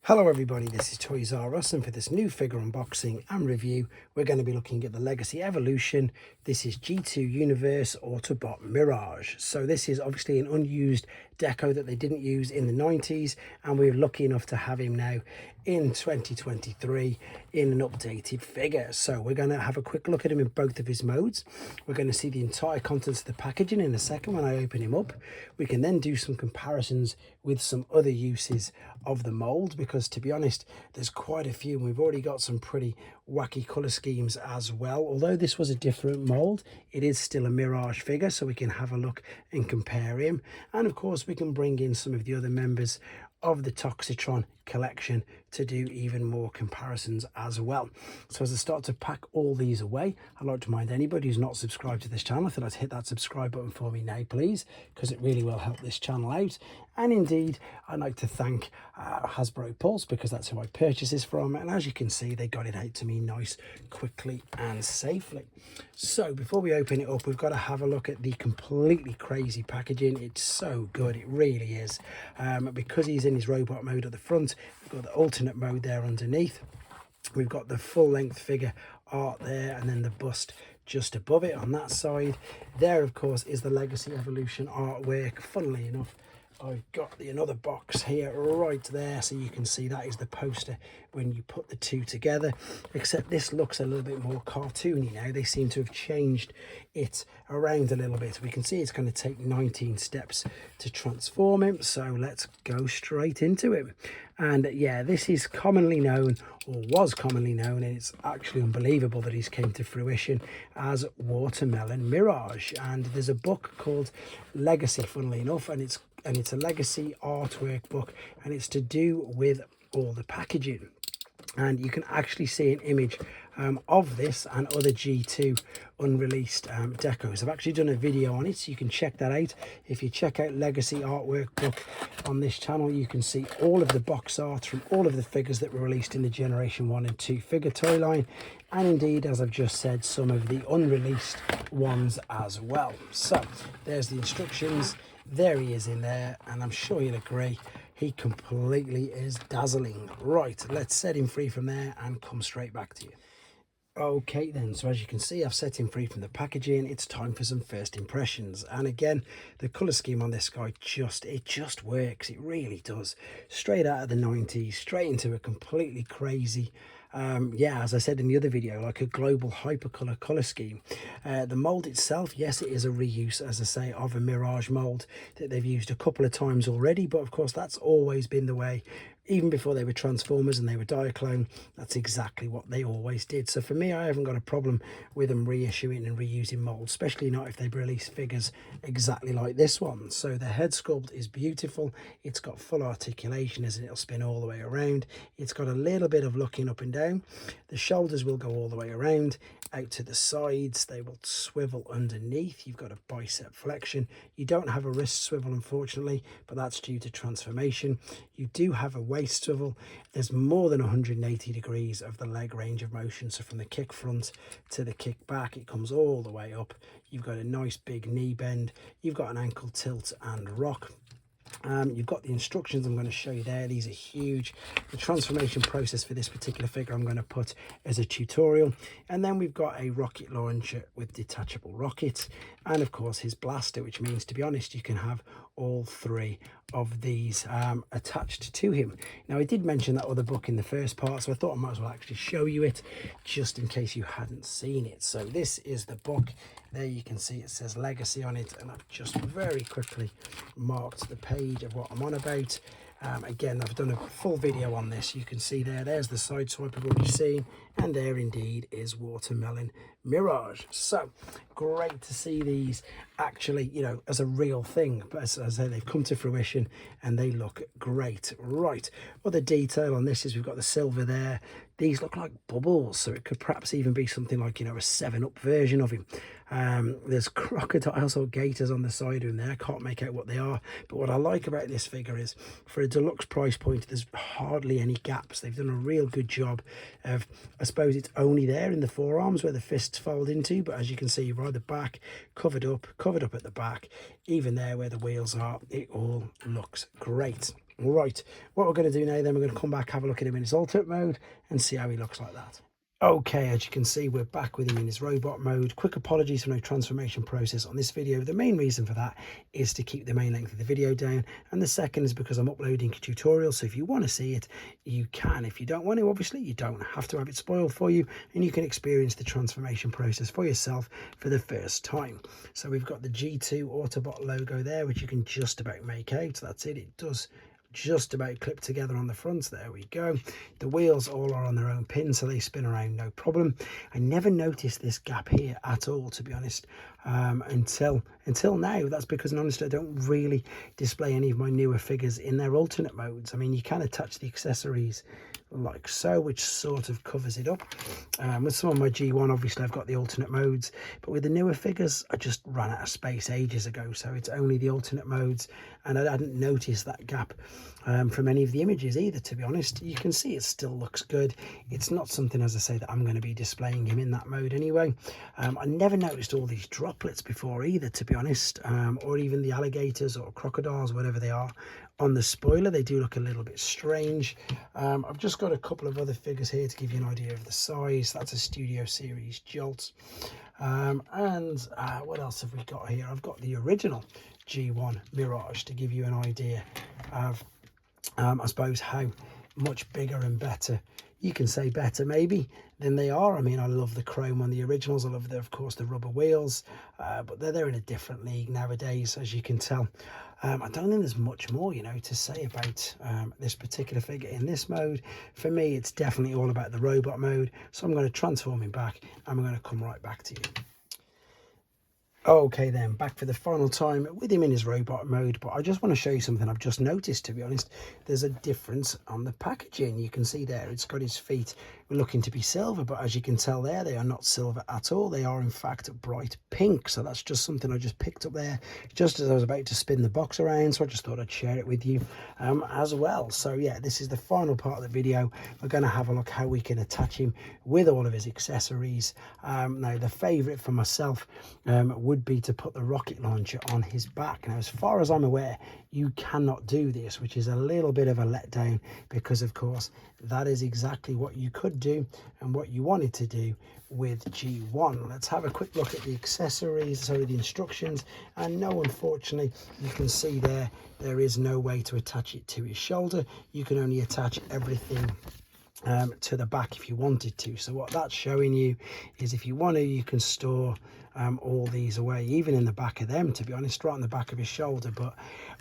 Hello everybody, this is Toys R Us, and for this new figure unboxing and review we're going to be looking at the Legacy Evolution. This is G2 Universe Autobot Mirage. So this is obviously an unused deco that they didn't use in the 90s, and we're lucky enough to have him now in 2023 in an updated figure. So we're going to have a quick look at him in both of his modes. We're going to see the entire contents of the packaging in a second when I open him up. We can then do some comparisons with some other uses of the mold, because to be honest there's quite a few and we've already got some pretty wacky color schemes as well. Although this was a different mold, it is still a Mirage figure, so we can have a look and compare him. And of course we can bring in some of the other members of the Toxitron collection to do even more comparisons as well. So as I start to pack all these away, I'd like to remind anybody who's not subscribed to this channel, if they'd like to hit that subscribe button for me now please, because it really will help this channel out. And indeed I'd like to thank Hasbro Pulse, because that's who I purchased this from, and as you can see they got it out to me nice, quickly and safely. So before we open it up, we've got to have a look at the completely crazy packaging. It's so good, it really is. Because he's in his robot mode at the front, we've got the alternate mode there underneath. We've got the full length figure art there, and then the bust just above it on that side. There of course is the Legacy Evolution artwork. Funnily enough, I've got another box here right there, so you can see that is the poster when you put the two together, except this looks a little bit more cartoony now. They seem to have changed it around a little bit. We can see it's going to take 19 steps to transform him, so let's go straight into it. And yeah, this is commonly known, or was commonly known, and it's actually unbelievable that he's came to fruition, as Watermelon Mirage. And there's a book called Legacy, funnily enough, and it's a Legacy artwork book, and it's to do with all the packaging. And you can actually see an image of this and other G2 unreleased decos. I've actually done a video on it, so you can check that out. If you check out Legacy artwork book on this channel, you can see all of the box art from all of the figures that were released in the Generation 1 and 2 figure toy line, and indeed, as I've just said, some of the unreleased ones as well. So there's the instructions. There he is in there, and I'm sure you'll agree he completely is dazzling. Right, let's set him free from there and come straight back to you. Okay then, so as you can see, I've set him free from the packaging. It's time for some first impressions. And again, the color scheme on this guy it just works. It really does. Straight out of the 90s, straight into a completely crazy, yeah, as I said in the other video, like a global hypercolor color scheme. The mold itself, yes, it is a reuse, as I say, of a Mirage mold that they've used a couple of times already, but of course that's always been the way. Even before they were Transformers and they were Diaclone, that's exactly what they always did. So for me, I haven't got a problem with them reissuing and reusing molds, especially not if they release figures exactly like this one. So the head sculpt is beautiful. It's got full articulation as it'll spin all the way around. It's got a little bit of looking up and down. The shoulders will go all the way around, out to the sides. They will swivel underneath. You've got a bicep flexion. You don't have a wrist swivel, unfortunately, but that's due to transformation. You do have a waist swivel. There's more than 180 degrees of the leg range of motion, so from the kick front to the kick back it comes all the way up. You've got a nice big knee bend, you've got an ankle tilt and rock. You've got the instructions I'm going to show you there. These are huge. The transformation process for this particular figure I'm going to put as a tutorial, and then we've got a rocket launcher with detachable rockets, and of course his blaster, which means, to be honest, you can have all three of these attached to him. Now I did mention that other book in the first part, so I thought I might as well actually show you it just in case you hadn't seen it. So this is the book. There you can see it says Legacy on it, and I've just very quickly marked the page of what I'm on about. Again, I've done a full video on this. You can see there's the side swipe I've already seen, and there indeed is Watermelon Mirage. So great to see these actually, you know, as a real thing. But as I say, they've come to fruition and they look great. Right, other detail on this is we've got the silver there. These look like bubbles, so it could perhaps even be something like, you know, a 7-Up version of him. There's crocodiles or gators on the side of him there. I can't make out what they are, but what I like about this figure is, for a deluxe price point, there's hardly any gaps. They've done a real good job of I suppose it's only there in the forearms where the fists fold into, but as you can see right at the back, covered up at the back, even there where the wheels are, it all looks great. Right, what we're going to do now then, we're going to come back, have a look at him in his ultimate mode and see how he looks like that. Okay, as you can see, we're back with him in his robot mode. Quick apologies for no transformation process on this video. The main reason for that is to keep the main length of the video down, and the second is because I'm uploading a tutorial, so if you want to see it, you can. If you don't want to, obviously, you don't have to have it spoiled for you, and you can experience the transformation process for yourself for the first time. So we've got the G2 Autobot logo there, which you can just about make out. That's it, it does just about clip together on the front. There we go. The wheels all are on their own pin, so they spin around no problem. I never noticed this gap here at all, to be honest, until now. That's because honestly I don't really display any of my newer figures in their alternate modes. I mean, you can attach the accessories like so, which sort of covers it up. With some of my G1, obviously I've got the alternate modes, but with the newer figures I just ran out of space ages ago, so it's only the alternate modes, and I hadn't noticed that gap from any of the images either, to be honest. You can see it still looks good. It's not something, as I say, that I'm going to be displaying him in that mode anyway. I never noticed all these droplets before either, to be honest, or even the alligators or crocodiles, whatever they are, on the spoiler. They do look a little bit strange. I've just got a couple of other figures here to give you an idea of the size. That's a Studio Series Jolt. And what else have we got here? I've got the original G1 Mirage to give you an idea of, I suppose, how much bigger and better, you can say better maybe, than they are. I mean, I love the chrome on the originals. I love, of course, the rubber wheels, but they're in a different league nowadays, as you can tell. I don't think there's much more, you know, to say about this particular figure in this mode. For me, it's definitely all about the robot mode. So I'm going to transform him back, and we're going to come right back to you. Okay then, back for the final time with him in his robot mode, but I just want to show you something I've just noticed, to be honest. There's a difference on the packaging. You can see there, it's got his feet looking to be silver, but as you can tell there, they are not silver at all. They are in fact bright pink. So that's just something I just picked up there just as I was about to spin the box around, so I just thought I'd share it with you as well. So yeah, this is the final part of the video. We're going to have a look how we can attach him with all of his accessories. Now the favorite for myself would be to put the rocket launcher on his back. Now, as far as I'm aware, you cannot do this, which is a little bit of a letdown, because of course that is exactly what you could do and what you wanted to do with G1. Let's have a quick look at the accessories, sorry, the instructions. And no, unfortunately, you can see there is no way to attach it to his shoulder. You can only attach everything to the back if you wanted to. So what that's showing you is if you want to, you can store all these away, even in the back of them, to be honest, right on the back of his shoulder. But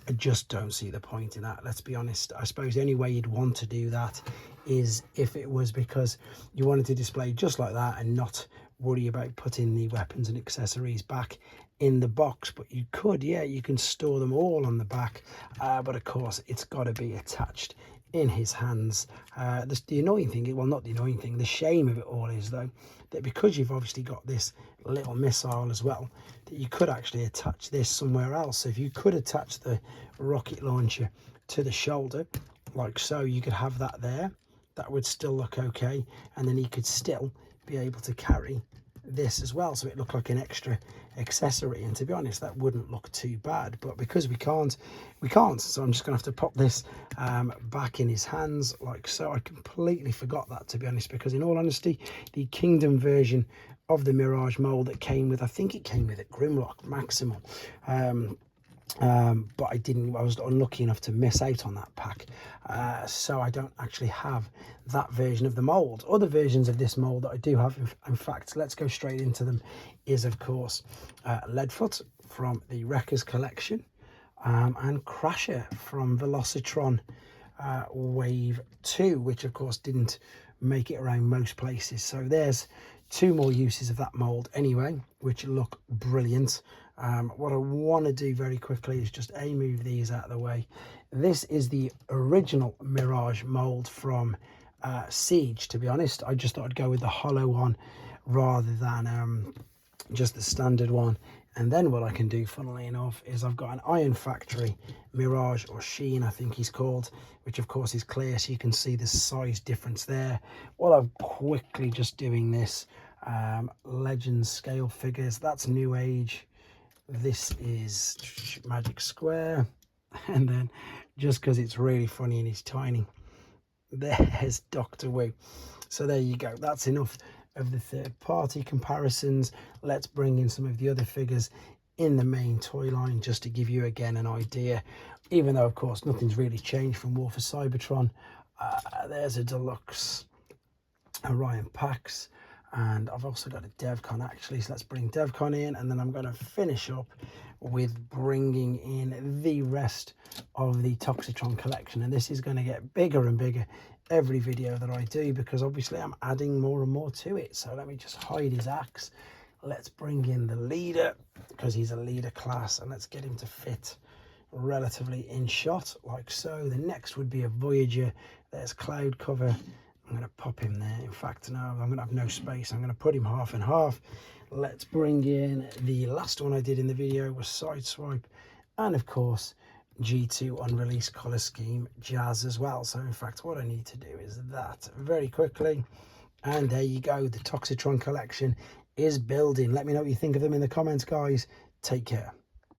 I just don't see the point in that, let's be honest. I suppose the only way you'd want to do that is if it was because you wanted to display just like that and not worry about putting the weapons and accessories back in the box. But you could, yeah, you can store them all on the back, but of course it's got to be attached in his hands. The annoying thing, well, not the annoying thing, the shame of it all is though that because you've obviously got this little missile as well, that you could actually attach this somewhere else. So if you could attach the rocket launcher to the shoulder like so, you could have that there. That would still look okay, and then he could still be able to carry this as well, so it looked like an extra accessory. And to be honest, that wouldn't look too bad, but because we can't, so I'm just gonna have to pop this back in his hands like so. I completely forgot that, to be honest, because in all honesty, the Kingdom version of the Mirage mold that came with, I think it came with a Grimlock Maximal, but I was unlucky enough to miss out on that pack, so I don't actually have that version of the mold. Other versions of this mold that I do have, in fact, let's go straight into them, is of course Leadfoot from the Wreckers collection, and Crasher from Velocitron Wave 2, which of course didn't make it around most places. So there's two more uses of that mold anyway, which look brilliant. What I want to do very quickly is just move these out of the way. This is the original Mirage mold from Siege, to be honest. I just thought I'd go with the hollow one rather than just the standard one And then what I can do, funnily enough, is I've got an Iron Factory Mirage, or Sheen I think he's called, which of course is clear, so you can see the size difference there. While I'm quickly just doing this, Legends scale figures, that's New Age. This is Magic Square. And then, just because it's really funny and he's tiny, there's Doctor Wu. So there you go, that's enough of the third party comparisons. Let's bring in some of the other figures in the main toy line, just to give you again an idea, even though of course nothing's really changed from War for Cybertron. There's a deluxe Orion Pax, and I've also got a DevCon actually, so let's bring DevCon in, and then I'm going to finish up with bringing in the rest of the Toxitron collection. And this is going to get bigger and bigger every video that I do, because obviously I'm adding more and more to it. So let me just hide his axe. Let's bring in the leader, because he's a leader class, and let's get him to fit relatively in shot like so. The next would be a Voyager. There's Cloud Cover. I'm going to pop him there. In fact, no, I'm going to have no space. I'm going to put him half and half. Let's bring in the last one I did in the video was Sideswipe, and of course G2 unreleased color scheme Jazz as well. So in fact, what I need to do is that very quickly, and there you go. The Toxitron collection is building. Let me know what you think of them in the comments, guys. Take care.